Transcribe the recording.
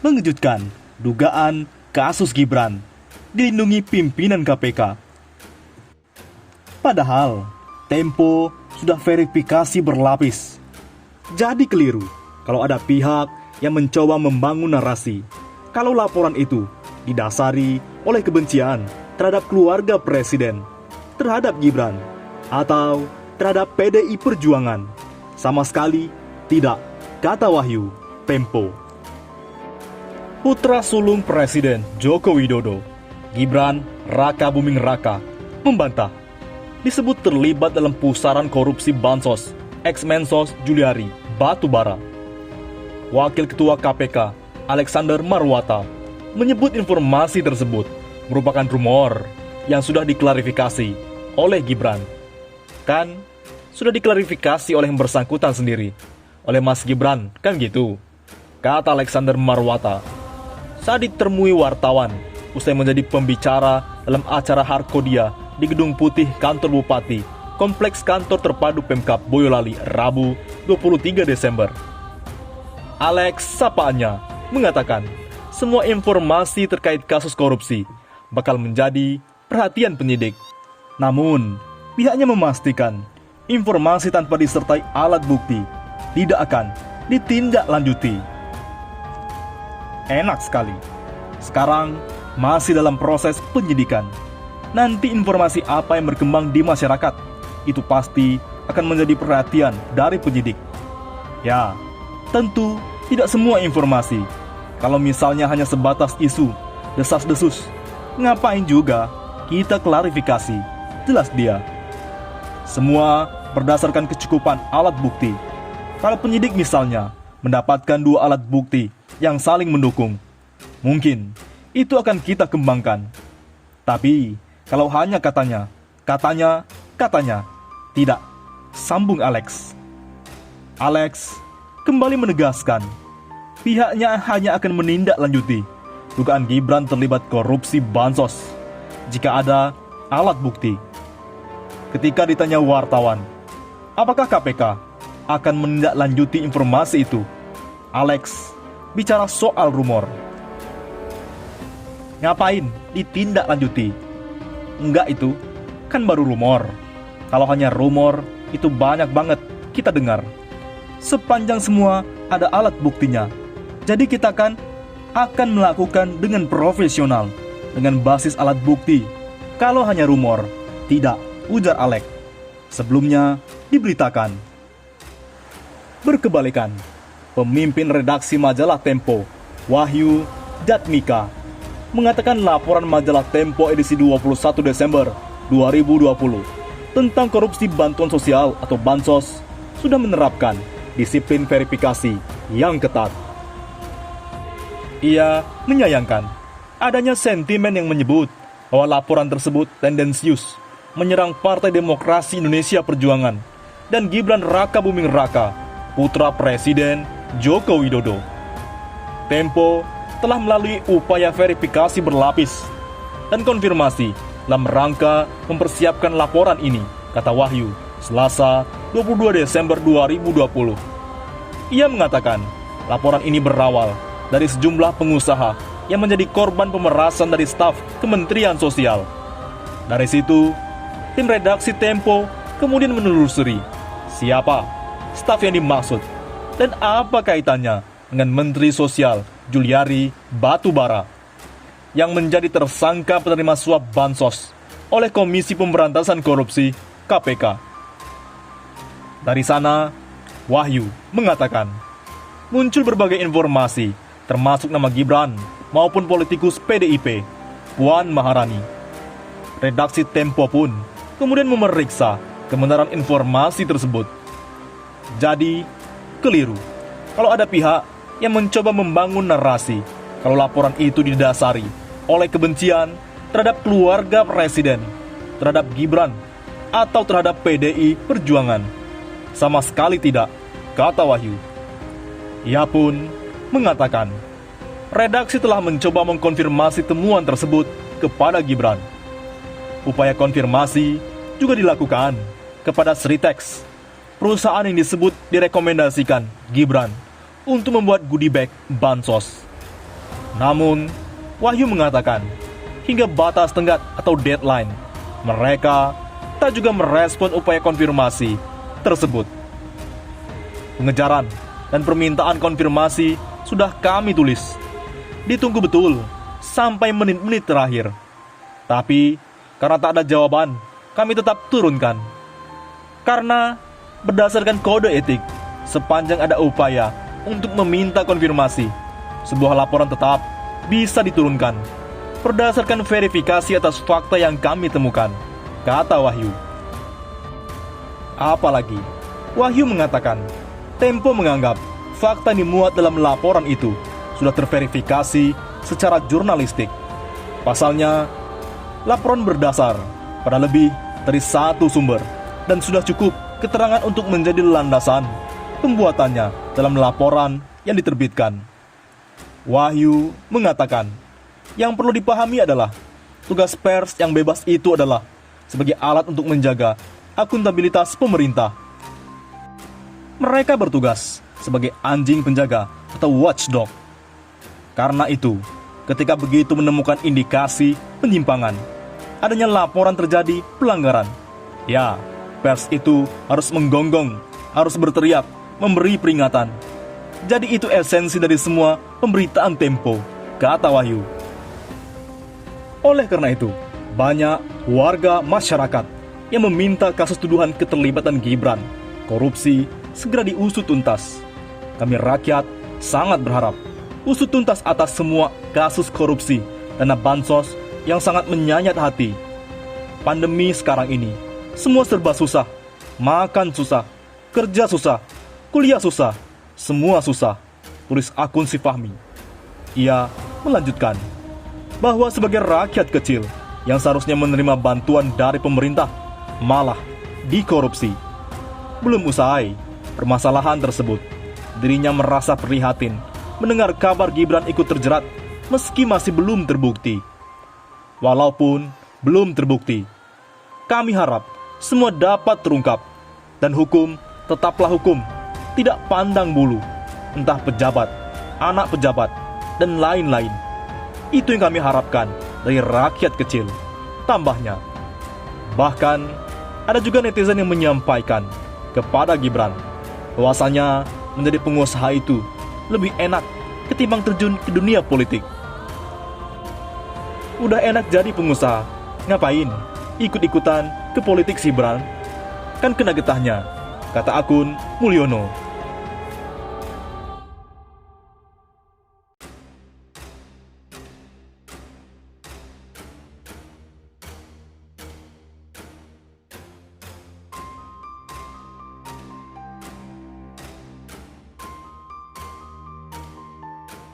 Mengejutkan, dugaan kasus Gibran dilindungi pimpinan KPK. Padahal, Tempo sudah verifikasi berlapis. Jadi keliru kalau ada pihak yang mencoba membangun narasi kalau laporan itu didasari oleh kebencian terhadap keluarga presiden, terhadap Gibran, atau terhadap PDI Perjuangan. Sama sekali tidak, kata Wahyu, Tempo. Putra sulung Presiden Joko Widodo, Gibran Raka Buming Raka, membantah disebut terlibat dalam pusaran korupsi Bansos, ex-Mensos Juliari Batubara. Wakil Ketua KPK, Alexander Marwata, menyebut informasi tersebut merupakan rumor yang sudah diklarifikasi oleh Gibran. Kan sudah diklarifikasi oleh yang bersangkutan sendiri, oleh Mas Gibran, kan gitu, kata Alexander Marwata saat ditemui wartawan usai menjadi pembicara dalam acara Harkodia di Gedung Putih Kantor Bupati, Kompleks Kantor Terpadu Pemkab Boyolali, Rabu 23 Desember. Alex sapaannya mengatakan semua informasi terkait kasus korupsi bakal menjadi perhatian penyidik. Namun, pihaknya memastikan informasi tanpa disertai alat bukti tidak akan ditindaklanjuti. Enak sekali. Sekarang masih dalam proses penyidikan. Nanti informasi apa yang berkembang di masyarakat itu pasti akan menjadi perhatian dari penyidik. Ya, tentu tidak semua informasi. Kalau misalnya hanya sebatas isu, desas-desus, ngapain juga kita klarifikasi? Jelas dia. Semua berdasarkan kecukupan alat bukti. Kalau penyidik misalnya mendapatkan 2 alat bukti yang saling mendukung, mungkin itu akan kita kembangkan. Tapi kalau hanya katanya, tidak, sambung Alex. Alex kembali menegaskan, pihaknya hanya akan menindaklanjuti dugaan Gibran terlibat korupsi Bansos jika ada alat bukti. Ketika ditanya wartawan, apakah KPK akan menindaklanjuti informasi itu, Alex bicara soal rumor. Ngapain ditindaklanjuti? Enggak, itu kan baru rumor. Kalau hanya rumor, itu banyak banget kita dengar. Sepanjang semua ada alat buktinya. Jadi kita kan akan melakukan dengan profesional, dengan basis alat bukti. Kalau hanya rumor, tidak, ujar Alex. Sebelumnya diberitakan. Berkebalikan, pemimpin redaksi majalah Tempo, Wahyu Jatmika, mengatakan laporan majalah Tempo edisi 21 Desember 2020 tentang korupsi bantuan sosial atau Bansos sudah menerapkan disiplin verifikasi yang ketat. Ia menyayangkan adanya sentimen yang menyebut bahwa laporan tersebut tendensius menyerang Partai Demokrasi Indonesia Perjuangan dan Gibran Raka Buming Raka, putra Presiden Joko Widodo. Tempo telah melalui upaya verifikasi berlapis dan konfirmasi dalam rangka mempersiapkan laporan ini, kata Wahyu, Selasa 22 Desember 2020. Ia mengatakan laporan ini berawal dari sejumlah pengusaha yang menjadi korban pemerasan dari staf Kementerian Sosial. Dari situ, tim redaksi Tempo kemudian menelusuri siapa staf yang dimaksud dan apa kaitannya dengan Menteri Sosial Juliari Batubara yang menjadi tersangka penerima suap Bansos oleh Komisi Pemberantasan Korupsi KPK. Dari sana, Wahyu mengatakan muncul berbagai informasi termasuk nama Gibran maupun politikus PDIP Puan Maharani. Redaksi Tempo pun kemudian memeriksa kebenaran informasi tersebut. Jadi, keliru kalau ada pihak yang mencoba membangun narasi kalau laporan itu didasari oleh kebencian terhadap keluarga presiden, terhadap Gibran, atau terhadap PDI Perjuangan. Sama sekali tidak, kata Wahyu. Ia pun mengatakan, redaksi telah mencoba mengkonfirmasi temuan tersebut kepada Gibran. Upaya konfirmasi juga dilakukan kepada Sritex, perusahaan yang disebut direkomendasikan Gibran untuk membuat goodie bag Bansos. Namun, Wahyu mengatakan, hingga batas tenggat atau deadline, mereka tak juga merespon upaya konfirmasi tersebut. Pengejaran dan permintaan konfirmasi sudah kami tulis. Ditunggu betul sampai menit-menit terakhir. Tapi, karena tak ada jawaban, kami tetap turunkan. Karena, berdasarkan kode etik, sepanjang ada upaya untuk meminta konfirmasi, sebuah laporan tetap bisa diturunkan berdasarkan verifikasi atas fakta yang kami temukan, kata Wahyu. Apalagi, Wahyu mengatakan, Tempo menganggap fakta yang dimuat dalam laporan itu sudah terverifikasi secara jurnalistik. Pasalnya, laporan berdasar pada lebih dari satu sumber dan sudah cukup keterangan untuk menjadi landasan pembuatannya dalam laporan yang diterbitkan. Wahyu mengatakan, yang perlu dipahami adalah tugas pers yang bebas itu adalah sebagai alat untuk menjaga akuntabilitas pemerintah. Mereka bertugas sebagai anjing penjaga atau watchdog. Karena itu, ketika begitu menemukan indikasi penyimpangan, adanya laporan terjadi pelanggaran, ya, pers itu harus menggonggong, harus berteriak, memberi peringatan. Jadi itu esensi dari semua pemberitaan Tempo, kata Wahyu. Oleh karena itu, banyak warga masyarakat yang meminta kasus tuduhan keterlibatan Gibran, korupsi, segera diusut tuntas. Kami rakyat sangat berharap usut tuntas atas semua kasus korupsi dana bansos yang sangat menyayat hati. Pandemi sekarang ini, semua serba susah, makan susah, kerja susah, kuliah susah, semua susah, tulis akun si Fahmi. Ia melanjutkan bahwa sebagai rakyat kecil yang seharusnya menerima bantuan dari pemerintah, malah dikorupsi. Belum usai permasalahan tersebut, dirinya merasa prihatin mendengar kabar Gibran ikut terjerat meski masih belum terbukti. Walaupun belum terbukti, kami harap semua dapat terungkap dan hukum tetaplah hukum, tidak pandang bulu, entah pejabat, anak pejabat, dan lain-lain. Itu yang kami harapkan dari rakyat kecil, tambahnya. Bahkan, ada juga netizen yang menyampaikan kepada Gibran bahwasanya menjadi pengusaha itu lebih enak ketimbang terjun ke dunia politik. Udah enak jadi pengusaha, ngapain ikut-ikutan ke politik sih Bran? Kan kena getahnya, kata akun Mulyono.